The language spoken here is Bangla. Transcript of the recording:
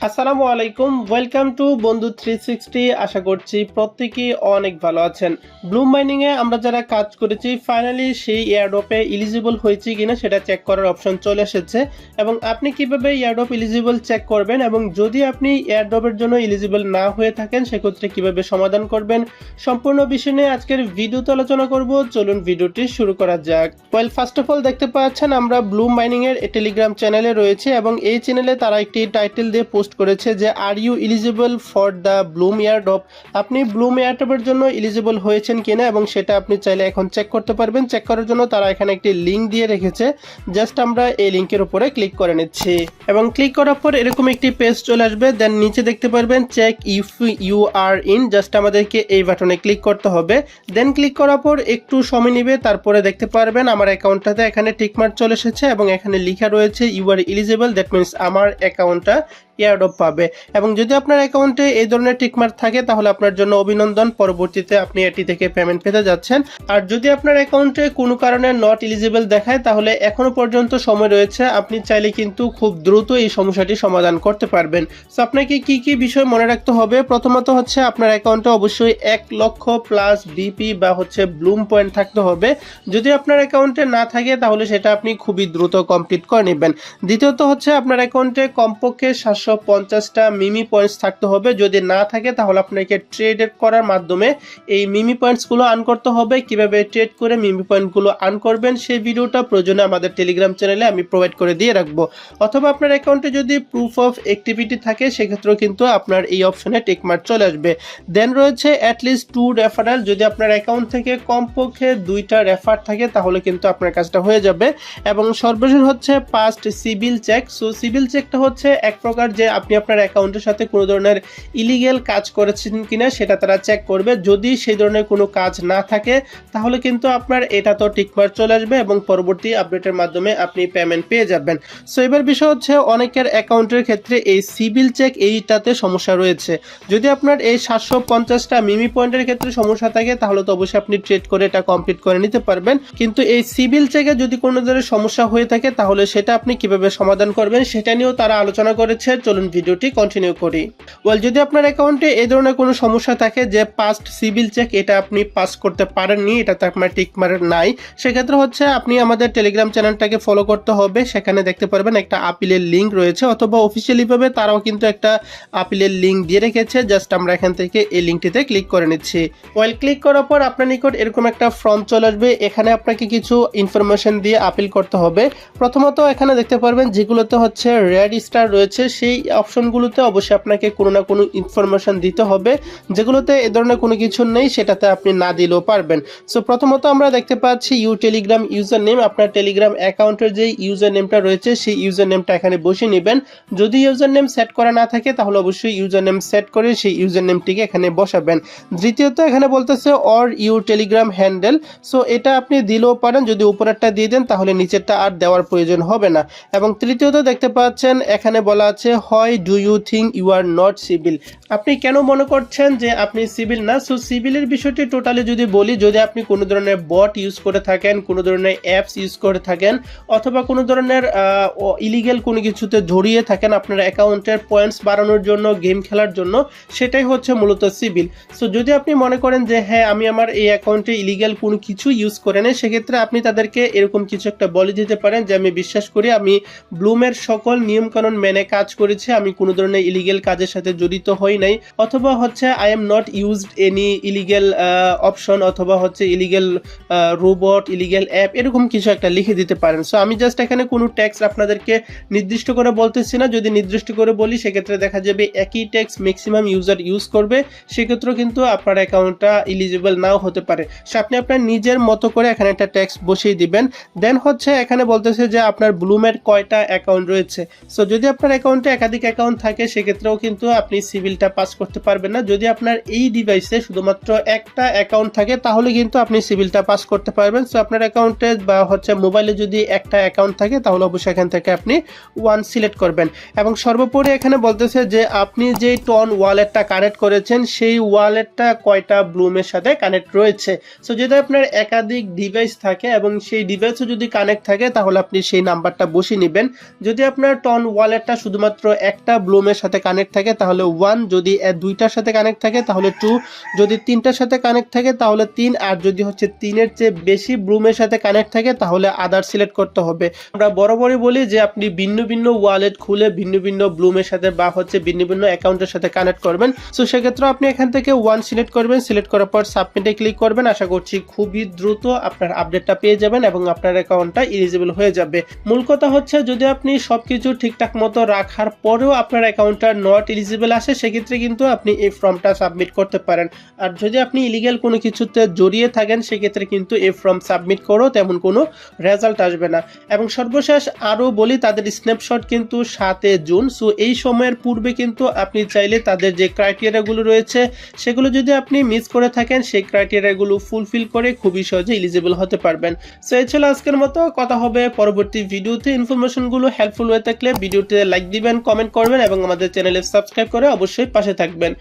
আসসালামু আলাইকুম, ওয়েলকাম টু বন্ধু 360। আশা করছি প্রত্যেকেই অনেক ভালো আছেন। ব্লুম মাইনিং এ আমরা যারা কাজ করেছি ফাইনালি সেই এয়ারড্রপে এলিজিবল হয়েছে কিনা সেটা চেক করার অপশন চলে এসেছে। এবং আপনি কিভাবে এয়ারড্রপ এলিজিবল চেক করবেন এবং যদি আপনি এয়ারড্রপের জন্য এলিজিবল না হয়ে থাকেন সেক্ষেত্রে কিভাবে সমাধান করবেন, সম্পূর্ণ বিষয় নিয়ে আজকের ভিডিওতে আলোচনা করব। চলুন ভিডিওটি শুরু করা যাক। ওয়েল, ফার্স্ট অফ অল দেখতে পাচ্ছেন আমরা ব্লুম মাইনিং এর টেলিগ্রাম চ্যানেলে রয়েছে এবং এই চ্যানেলে তারা একটি টাইটেল দিয়ে পোস্ট করেছে যে are you eligible for the Bloom airdrop. আপনি ব্লুম এয়ারড্রপের জন্য এলিজিবল হয়েছেন কিনা এবং সেটা আপনি চাইলে এখন চেক করতে পারবেন। চেক করার জন্য তারা এখানে একটি লিঙ্ক দিয়ে রেখেছে, জাস্ট আমরা এই লিঙ্কের উপরে ক্লিক করে নিচ্ছি এবং ক্লিক করার পর এরকম একটি পেজ চলে আসবে। দেন নিচে দেখতে পারবেন check if you are in, just আমাদেরকে এই বাটনে ক্লিক করতে হবে। দেন ক্লিক করার পর একটু সময় নেবে, তারপরে দেখতে পারবেন আমার অ্যাকাউন্টটাতে এখানে টিকমার্ক চলে এসেছে এবং এখানে লেখা রয়েছে you are eligible, that means আমার অ্যাকাউন্টটা এয়ারড্রপ পাবে। এবং যদি আপনার অ্যাকাউন্টে এই ধরনের টিকমার্ক থাকে তাহলে আপনার জন্য অভিনন্দন, পরবর্তীতে আপনি এটি থেকে পেমেন্ট পেতে যাচ্ছেন। আর যদি আপনার অ্যাকাউন্টে কোনো কারণে নট এলিজিবল দেখায় তাহলে এখনো পর্যন্ত সময় রয়েছে, আপনি চাইলে কিন্তু খুব দ্রুত এই সমস্যাটি সমাধান করতে পারবেন। সো আপনাকে কি কি বিষয় মনে রাখতে হবে? প্রথমত হচ্ছে আপনার অ্যাকাউন্টে অবশ্যই 1 লক্ষ প্লাস বিপি বা ব্লুম পয়েন্ট থাকতে হবে। যদি আপনার অ্যাকাউন্টে না থাকে তাহলে সেটা আপনি খুবই দ্রুত কমপ্লিট করে নেবেন। দ্বিতীয়ত হচ্ছে আপনার অ্যাকাউন্টে কমপক্ষে 750টা মিমি পয়েন্টস থাকতে হবে। যদি না থাকে তাহলে আপনাকে ট্রেড করার মাধ্যমে এই মিমি পয়েন্টসগুলো আর্ন করতে হবে। কিভাবে ট্রেড করে মিমি পয়েন্টগুলো আর্ন করবেন সেই ভিডিওটা প্রয়োজনে আমাদের টেলিগ্রাম চ্যানেলে আমি প্রোভাইড করে দিয়ে রাখবো। অথবা আপনার অ্যাকাউন্টে যদি প্রুফ অফ অ্যাক্টিভিটি থাকে সেক্ষেত্রেও কিন্তু আপনার এই অপশনে টিকমার্ক চলে আসবে। দেন রয়েছে অ্যাটলিস্ট 2 রেফারেল, যদি আপনার অ্যাকাউন্ট থেকে কমপক্ষে 2টা রেফার থাকে তাহলে কিন্তু আপনার কাজটা হয়ে যাবে। এবং সর্বশেষ হচ্ছে past CIBIL check. So CIBIL চেকটা হচ্ছে এক প্রকার যে আপনি আপনার অ্যাকাউন্টের সাথে কোনো ধরনের ইলিগেল কাজ করেছেন কিনা সেটা তারা চেক করবে। যদি সেই ধরনের কোনো কাজ না থাকে তাহলে কিন্তু আপনার এটা তো টিকমার্ক চলে আসবে এবং পরবর্তী আপডেটের মাধ্যমে আপনি পেমেন্ট পেয়ে যাবেন। সো এবার বিষয় হচ্ছে অনেকের অ্যাকাউন্টের ক্ষেত্রে এই সিবিল চেক এইটাতে সমস্যা রয়েছে। যদি আপনার এই 750টা মিমি পয়েন্টের ক্ষেত্রে সমস্যা থাকে তাহলে তো অবশ্যই আপনি ট্রেড করে এটা কমপ্লিট করে নিতে পারবেন, কিন্তু এই সিবিল চেকে যদি কোনো ধরনের সমস্যা হয়ে থাকে তাহলে সেটা আপনি কিভাবে সমাধান করবেন সেটা নিয়েও তারা আলোচনা করেছে। চলুন ভিডিওটি কন্টিনিউ করি। ওয়েল, যদি আপনার অ্যাকাউন্টে এই ধরনের কোনো সমস্যা থাকে যে পাস্ট সিবিল চেক এটা আপনি পাস করতে পারেননি, এটাতে আপনার টিকমার্ক নাই, সেক্ষেত্রে হচ্ছে আপনি আমাদের টেলিগ্রাম চ্যানেলটাকে ফলো করতে হবে। সেখানে দেখতে পারবেন একটা আপিলের লিঙ্ক রয়েছে, অথবা অফিসিয়ালি ভাবে তারাও কিন্তু একটা আপিলের লিঙ্ক দিয়ে রেখেছে। জাস্ট আমরা এখান থেকে এই লিঙ্কটিতে ক্লিক করে নিচ্ছি। ওয়েল, ক্লিক করার পর আপনার নিকট এরকম একটা ফর্ম চলে আসবে। এখানে আপনাকে কিছু ইনফরমেশন দিয়ে আপিল করতে হবে। প্রথমত এখানে দেখতে পারবেন যেগুলোতে হচ্ছে রেড স্টার রয়েছে সেই অপশনগুলোতে অবশ্যই আপনাকে কোনো না কোনো ইনফরমেশন দিতে হবে। যেগুলোতে এ ধরনের কোনো কিছু নেই সেটাতে আপনি না দিলেও পারবেন। সো প্রথমত আমরা দেখতে পাচ্ছি ইউ টেলিগ্রাম ইউজার নেম। আপনার টেলিগ্রাম অ্যাকাউন্টের যে ইউজার নেমটা রয়েছে সেই ইউজার নেমটা এখানে বসিয়ে নেবেন। যদি ইউজার নেম সেট করা না থাকে তাহলে অবশ্যই ইউজার নেম সেট করে সেই ইউজার নেমটিকে এখানে বসাবেন। দ্বিতীয়ত এখানে বলতেছে your Telegram handle. So এটা আপনি দিলেও পারেন, যদি উপরেরটা দিয়ে দেন তাহলে নিচেরটা আর দেওয়ার প্রয়োজন হবে না। এবং তৃতীয়ত দেখতে পাচ্ছেন এখানে বলা আছে why do you think you are not civil. আপনি কেন মনে করছেন যে আপনি সিভিল না? সো সিভিলের বিষয়টি টোটালি যদি বলি, যদি আপনি কোনো ধরনের বট ইউজ করে থাকেন, কোনো ধরনের অ্যাপস ইউজ করে থাকেন, অথবা কোনো ধরনের ইলিগেল কোনো কিছুতে জড়িয়ে থাকেন আপনার অ্যাকাউন্টের পয়েন্টস বাড়ানোর জন্য, গেম খেলার জন্য, সেটাই হচ্ছে মূলত সিভিল। সো যদি আপনি মনে করেন যে হ্যাঁ আমি আমার এই অ্যাকাউন্টে ইলিগেল কোনো কিছু ইউজ করে নেই, সেক্ষেত্রে আপনি তাদেরকে এরকম কিছু একটা বলে দিতে পারেন যে আমি বিশ্বাস করি আমি ব্লুমের সকল নিয়মকানুন মেনে কাজ করেছি, আমি কোনো ধরনের ইলিগেল কাজের সাথে জড়িত হই নাই, অথবা হচ্ছে I am not used any illegal option, অথবা হচ্ছে ইলিগেল রোবট, ইলিগেল অ্যাপ, এরকম কিছু একটা লিখে দিতে পারেন। সো আমি জাস্ট এখানে কোনো ট্যাক্স আপনাদেরকে নির্দিষ্ট করে বলতেছি না। যদি নির্দিষ্ট করে বলি সেক্ষেত্রে দেখা যাবে একই ট্যাক্স ম্যাক্সিমাম ইউজার ইউজ করবে, সেক্ষেত্রেও কিন্তু আপনার অ্যাকাউন্টটা এলিজিবল নাও হতে পারে। সো আপনি আপনার নিজের মতো করে এখানে একটা ট্যাক্স বসিয়ে দিবেন। দেন হচ্ছে এখানে বলতেছে যে আপনার ব্লুমের কয়টা অ্যাকাউন্ট রয়েছে। সো যদি আপনার অ্যাকাউন্টে একাধিক অ্যাকাউন্ট থাকে সেক্ষেত্রেও কিন্তু আপনি সিভিলটা পাস করতে পারবেন না। যদি আপনার এই ডিভাইসে শুধুমাত্র একটা অ্যাকাউন্ট থাকে তাহলে কিন্তু আপনি সিভিলটা পাস করতে পারবেন। সো আপনার অ্যাকাউন্টে বা মোবাইলে যদি একটা অ্যাকাউন্ট থাকে তাহলে অবশ্যই এখান থেকে আপনি 1 সিলেক্ট করবেন। এবং সর্বোপরি এখানে বলতেছে যে আপনি যে টন ওয়ালেটটা কানেক্ট করেছেন সেই ওয়ালেটটা কয়টা ব্লুমের সাথে কানেক্ট রয়েছে। সো যদি আপনার একাধিক ডিভাইস থাকে এবং সেই ডিভাইসও যদি কানেক্ট থাকে তাহলে আপনি সেই নাম্বারটা বসিয়ে নেবেন। যদি আপনার টন ওয়ালেটটা শুধুমাত্র একটা ব্লুমের সাথে কানেক্ট থাকে তাহলে 1, যদি দুইটার সাথে কানেক্ট থাকে তাহলে 2, যদি তিনটার সাথে কানেক্ট থাকে তাহলে 3, আর যদি হচ্ছে 3-এর চেয়ে বেশি ব্লুমের সাথে কানেক্ট থাকে তাহলে আদার সিলেক্ট করতে হবে। আমরা বরাবরই বলি যে আপনি ভিন্ন ভিন্ন ওয়ালেট খুলে ভিন্ন ভিন্ন ব্লুমের সাথে বা হচ্ছে ভিন্ন ভিন্ন অ্যাকাউন্টের সাথে কানেক্ট করবেন। সো সেক্ষেত্রে আপনি এখান থেকে 1 সিলেক্ট করবেন, সিলেক্ট করার পর সাবমিটে ক্লিক করবেন। আশা করছি খুবই দ্রুত আপনার আপডেটটা পেয়ে যাবেন এবং আপনার অ্যাকাউন্টটা এলিজিবল হয়ে যাবে। মূল কথা হচ্ছে যদি আপনি সবকিছু ঠিকঠাক মতো রাখার পরেও আপনার অ্যাকাউন্টটা নট এলিজিবল আসে সেক্ষেত্রে কিন্তু আপনি এই ফর্মটা সাবমিট করতে পারেন। আর যদি আপনি ইলিগ্যাল কোনো কিছুতে জড়িয়ে থাকেন সেক্ষেত্রে কিন্তু এই ফর্ম সাবমিট করেও তেমন কোনো রেজাল্ট আসবে না। এবং সর্বশেষ আরও বলি তাদের স্ন্যাপশট কিন্তু 7 জুন। সো এই সময়ের পূর্বে কিন্তু আপনি চাইলে তাদের যে ক্রাইটেরিয়াগুলো রয়েছে সেগুলো যদি আপনি মিস করে থাকেন সেই ক্রাইটেরিয়াগুলো ফুলফিল করে খুবই সহজে এলিজিবল হতে পারবেন। সো এই ছিল আজকের মতো, কথা হবে পরবর্তী ভিডিওতে। ইনফরমেশনগুলো হেল্পফুল হয়ে থাকলে ভিডিওতে লাইক দিবেন, কমেন্ট করবেন এবং আমাদের চ্যানেলে সাবস্ক্রাইব করে অবশ্যই পাশে থাকবেন।